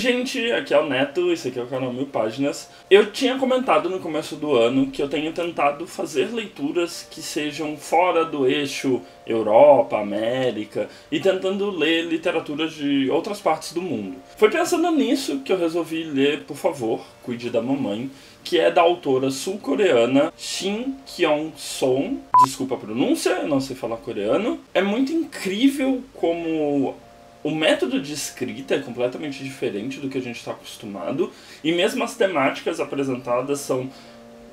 gente, aqui é o Neto, esse aqui é o canal Mil Páginas. Eu tinha comentado no começo do ano que eu tenho tentado fazer leituras que sejam fora do eixo Europa, América, e tentando ler literaturas de outras partes do mundo. Foi pensando nisso que eu resolvi ler Por Favor, Cuide da Mamãe, que é da autora sul-coreana Shin Kyung-son. Desculpa a pronúncia, eu não sei falar coreano. É muito incrível como o método de escrita é completamente diferente do que a gente está acostumado, e mesmo as temáticas apresentadas são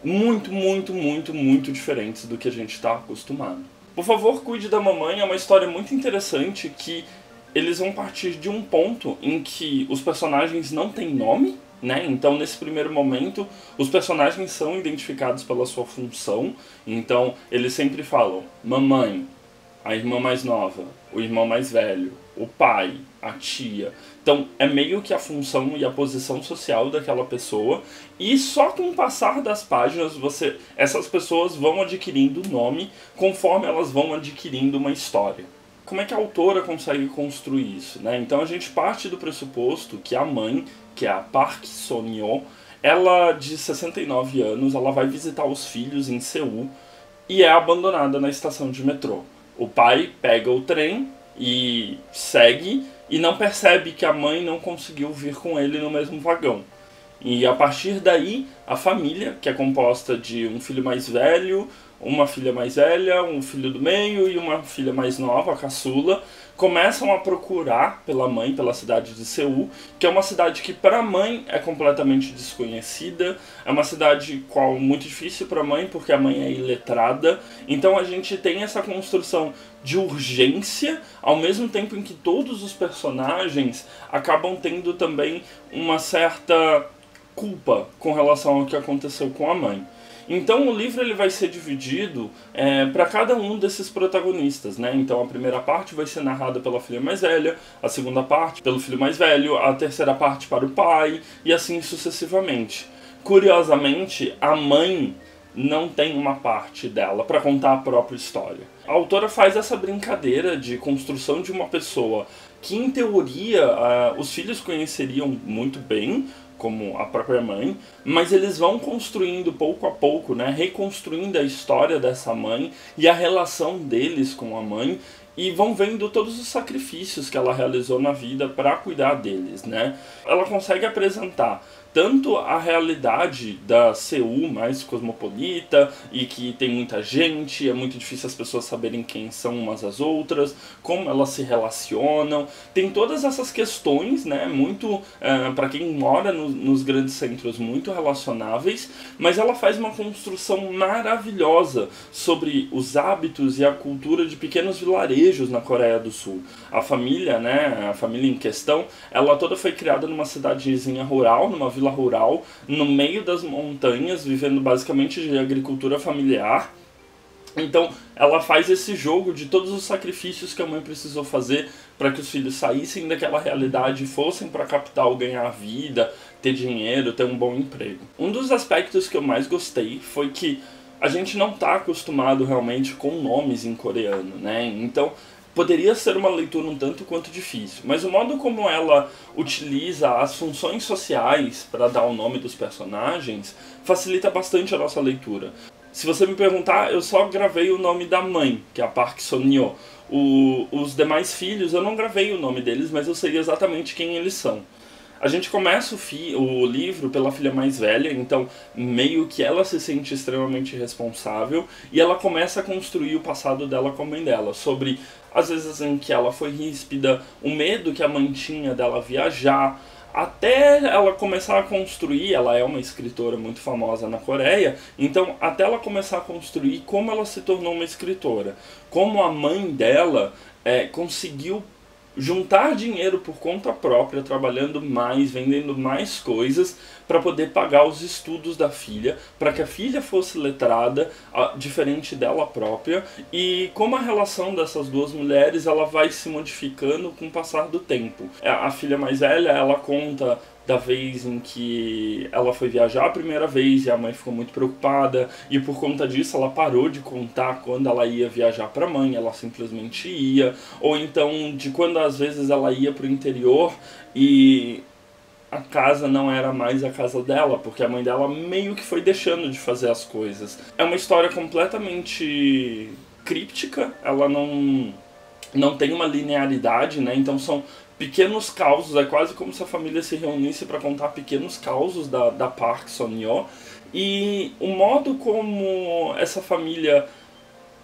muito diferentes do que a gente está acostumado. Por Favor, Cuide da Mamãe é uma história muito interessante que eles vão partir de um ponto em que os personagens não têm nome, né? Então, nesse primeiro momento, os personagens são identificados pela sua função. Então, eles sempre falam mamãe, a irmã mais nova, o irmão mais velho, o pai, a tia. Então é meio que a função e a posição social daquela pessoa, e só com o passar das páginas essas pessoas vão adquirindo nome conforme elas vão adquirindo uma história. Como é que a autora consegue construir isso, né? Então a gente parte do pressuposto que a mãe, que é a Park Son-hyo, ela de 69 anos, ela vai visitar os filhos em Seul e é abandonada na estação de metrô. O pai pega o trem e segue e não percebe que a mãe não conseguiu vir com ele no mesmo vagão. E a partir daí, a família, que é composta de um filho mais velho, uma filha mais velha, um filho do meio e uma filha mais nova, a caçula, começam a procurar pela mãe, pela cidade de Seul, que é uma cidade que para a mãe é completamente desconhecida, é uma cidade qual muito difícil para a mãe, porque a mãe é iletrada. Então a gente tem essa construção de urgência, ao mesmo tempo em que todos os personagens acabam tendo também uma certa culpa com relação ao que aconteceu com a mãe. Então o livro ele vai ser dividido para cada um desses protagonistas, né? Então a primeira parte vai ser narrada pela filha mais velha, a segunda parte pelo filho mais velho, a terceira parte para o pai, e assim sucessivamente. Curiosamente, a mãe não tem uma parte dela para contar a própria história. A autora faz essa brincadeira de construção de uma pessoa que, em teoria, os filhos conheceriam muito bem, como a própria mãe, mas eles vão construindo pouco a pouco, né, reconstruindo a história dessa mãe e a relação deles com a mãe, e vão vendo todos os sacrifícios que ela realizou na vida para cuidar deles, né? Ela consegue apresentar tanto a realidade da Seul mais cosmopolita e que tem muita gente, é muito difícil as pessoas saberem quem são umas as outras, como elas se relacionam, tem todas essas questões, né, muito, para quem mora nos grandes centros, muito relacionáveis, mas ela faz uma construção maravilhosa sobre os hábitos e a cultura de pequenos vilarejos na Coreia do Sul. A família, né, a família em questão, ela toda foi criada numa cidadezinha rural, numa vila rural, no meio das montanhas, vivendo basicamente de agricultura familiar. Então ela faz esse jogo de todos os sacrifícios que a mãe precisou fazer para que os filhos saíssem daquela realidade e fossem para a capital ganhar vida, ter dinheiro, ter um bom emprego. Um dos aspectos que eu mais gostei foi que a gente não está acostumado realmente com nomes em coreano, né? Então poderia ser uma leitura um tanto quanto difícil, mas o modo como ela utiliza as funções sociais para dar o nome dos personagens facilita bastante a nossa leitura. Se você me perguntar, eu só gravei o nome da mãe, que é a Park Son-hyo. Os demais filhos, eu não gravei o nome deles, mas eu sei exatamente quem eles são. A gente começa o livro pela filha mais velha, então meio que ela se sente extremamente responsável e ela começa a construir o passado dela com a mãe dela, sobre as vezes em que ela foi ríspida, o medo que a mãe tinha dela viajar, até ela começar a construir, ela é uma escritora muito famosa na Coreia, então até ela começar a construir como ela se tornou uma escritora, como a mãe dela conseguiu juntar dinheiro por conta própria, trabalhando mais, vendendo mais coisas para poder pagar os estudos da filha, para que a filha fosse letrada, diferente dela própria, e como a relação dessas duas mulheres ela vai se modificando com o passar do tempo. A filha mais velha, ela conta da vez em que ela foi viajar a primeira vez e a mãe ficou muito preocupada, e por conta disso ela parou de contar quando ela ia viajar para a mãe, ela simplesmente ia. Ou então de quando às vezes ela ia para o interior e a casa não era mais a casa dela, porque a mãe dela meio que foi deixando de fazer as coisas. É uma história completamente críptica, ela não tem uma linearidade, né? Então são pequenos causos, é quase como se a família se reunisse para contar pequenos causos da Park Sun-hyo. E o modo como essa família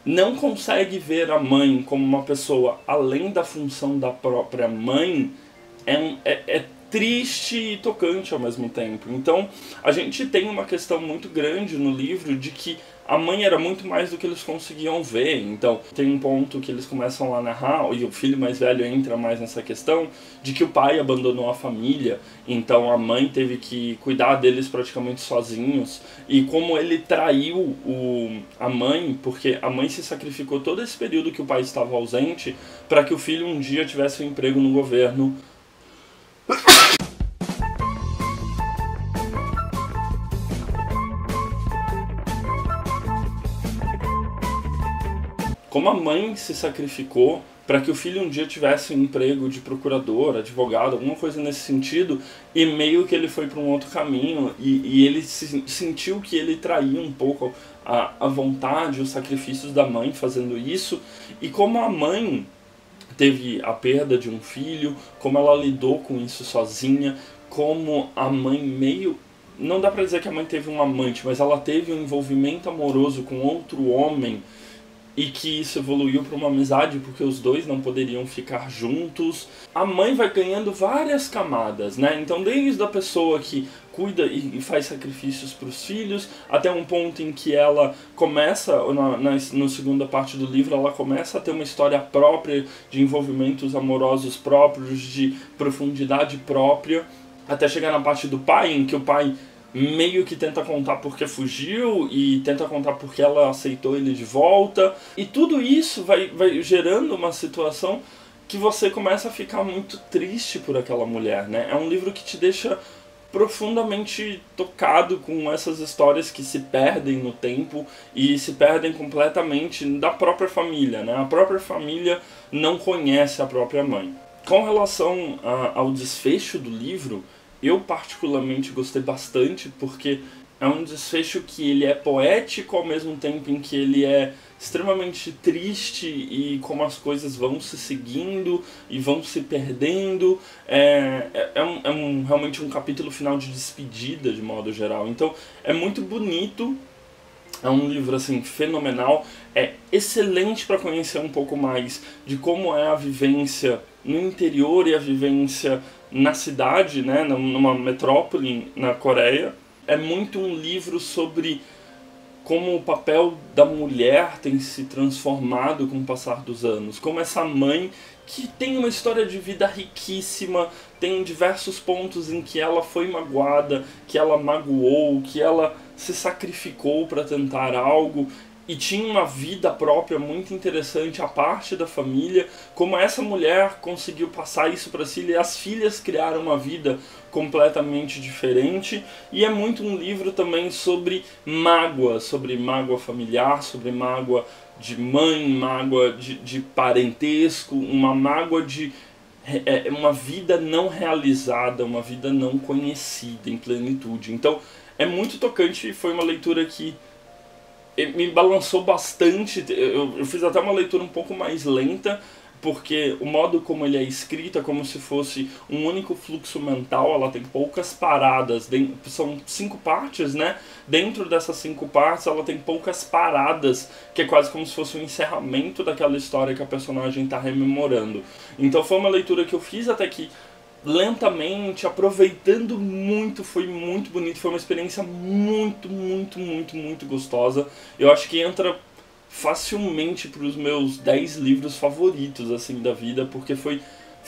não consegue ver a mãe como uma pessoa além da função da própria mãe é triste e tocante ao mesmo tempo. Então a gente tem uma questão muito grande no livro de que a mãe era muito mais do que eles conseguiam ver. Então tem um ponto que eles começam a narrar, e o filho mais velho entra mais nessa questão, de que o pai abandonou a família, então a mãe teve que cuidar deles praticamente sozinhos, e como ele traiu a mãe, porque a mãe se sacrificou todo esse período que o pai estava ausente, para que o filho um dia tivesse um emprego no governo. Como a mãe se sacrificou para que o filho um dia tivesse um emprego de procurador, advogado, alguma coisa nesse sentido, e meio que ele foi para um outro caminho, e ele sentiu que ele traía um pouco a vontade, os sacrifícios da mãe fazendo isso, e como a mãe teve a perda de um filho, como ela lidou com isso sozinha, como a mãe meio... Não dá pra dizer que a mãe teve um amante, mas ela teve um envolvimento amoroso com outro homem, e que isso evoluiu para uma amizade porque os dois não poderiam ficar juntos. A mãe vai ganhando várias camadas, né? Então desde a pessoa que cuida e faz sacrifícios para os filhos, até um ponto em que ela começa, na segunda parte do livro, ela começa a ter uma história própria, de envolvimentos amorosos próprios, de profundidade própria, até chegar na parte do pai, em que o pai meio que tenta contar porque fugiu e tenta contar porque ela aceitou ele de volta. E tudo isso vai gerando uma situação que você começa a ficar muito triste por aquela mulher, né? É um livro que te deixa profundamente tocado com essas histórias que se perdem no tempo e se perdem completamente da própria família, né? A própria família não conhece a própria mãe. Com relação ao desfecho do livro, eu particularmente gostei bastante, porque é um desfecho que ele é poético ao mesmo tempo em que ele é extremamente triste, e como as coisas vão se seguindo e vão se perdendo. Realmente um capítulo final de despedida, de modo geral. Então é muito bonito. É um livro assim fenomenal, é excelente para conhecer um pouco mais de como é a vivência no interior e a vivência na cidade, né, numa metrópole na Coreia. É muito um livro sobre como o papel da mulher tem se transformado com o passar dos anos, como essa mãe que tem uma história de vida riquíssima, tem diversos pontos em que ela foi magoada, que ela magoou, que ela se sacrificou para tentar algo, e tinha uma vida própria muito interessante, a parte da família, como essa mulher conseguiu passar isso para si, e as filhas criaram uma vida completamente diferente. E é muito um livro também sobre mágoa familiar, sobre mágoa de mãe, mágoa de parentesco, uma mágoa de uma vida não realizada, uma vida não conhecida em plenitude. Então é muito tocante, e foi uma leitura que me balançou bastante. Eu fiz até uma leitura um pouco mais lenta, porque o modo como ele é escrito é como se fosse um único fluxo mental. Ela tem poucas paradas, são 5 partes, né? Dentro dessas 5 partes ela tem poucas paradas, que é quase como se fosse um encerramento daquela história que a personagem está rememorando. Então foi uma leitura que eu fiz até que lentamente, aproveitando muito, foi muito bonito, foi uma experiência muito gostosa. Eu acho que entra facilmente para os meus 10 livros favoritos assim da vida, porque foi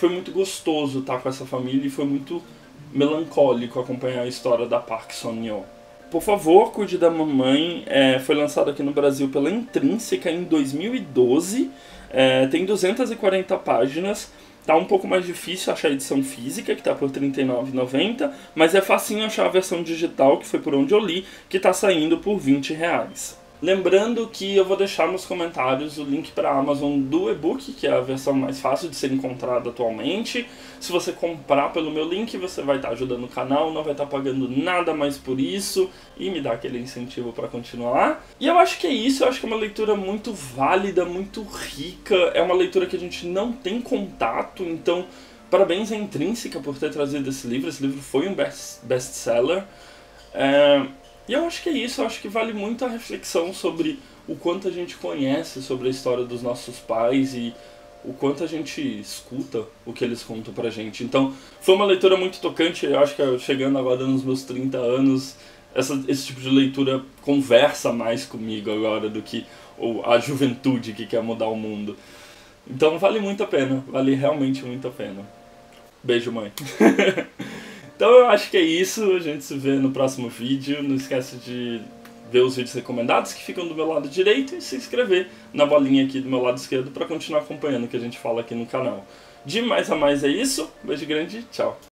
muito gostoso estar com essa família, e foi muito melancólico acompanhar a história da Park Sun-hyo. Por favor, Cuide da Mamãe foi lançado aqui no Brasil pela Intrínseca em 2012, tem 240 páginas. Tá um pouco mais difícil achar a edição física, que tá por R$ 39,90, mas é facinho achar a versão digital, que foi por onde eu li, que tá saindo por R$ 20. Lembrando que eu vou deixar nos comentários o link para a Amazon do e-book, que é a versão mais fácil de ser encontrada atualmente. Se você comprar pelo meu link, você vai estar ajudando o canal, não vai estar pagando nada mais por isso e me dá aquele incentivo para continuar. E eu acho que é isso, eu acho que é uma leitura muito válida, muito rica, é uma leitura que a gente não tem contato, então parabéns à Intrínseca por ter trazido esse livro foi um best-seller. E eu acho que é isso, eu acho que vale muito a reflexão sobre o quanto a gente conhece sobre a história dos nossos pais e o quanto a gente escuta o que eles contam pra gente. Então, foi uma leitura muito tocante, eu acho que chegando agora nos meus 30 anos, esse tipo de leitura conversa mais comigo agora do que a juventude que quer mudar o mundo. Então vale muito a pena, vale realmente muito a pena. Beijo, mãe. Então eu acho que é isso, a gente se vê no próximo vídeo. Não esquece de ver os vídeos recomendados que ficam do meu lado direito e se inscrever na bolinha aqui do meu lado esquerdo para continuar acompanhando o que a gente fala aqui no canal. De mais a mais é isso, beijo grande, tchau.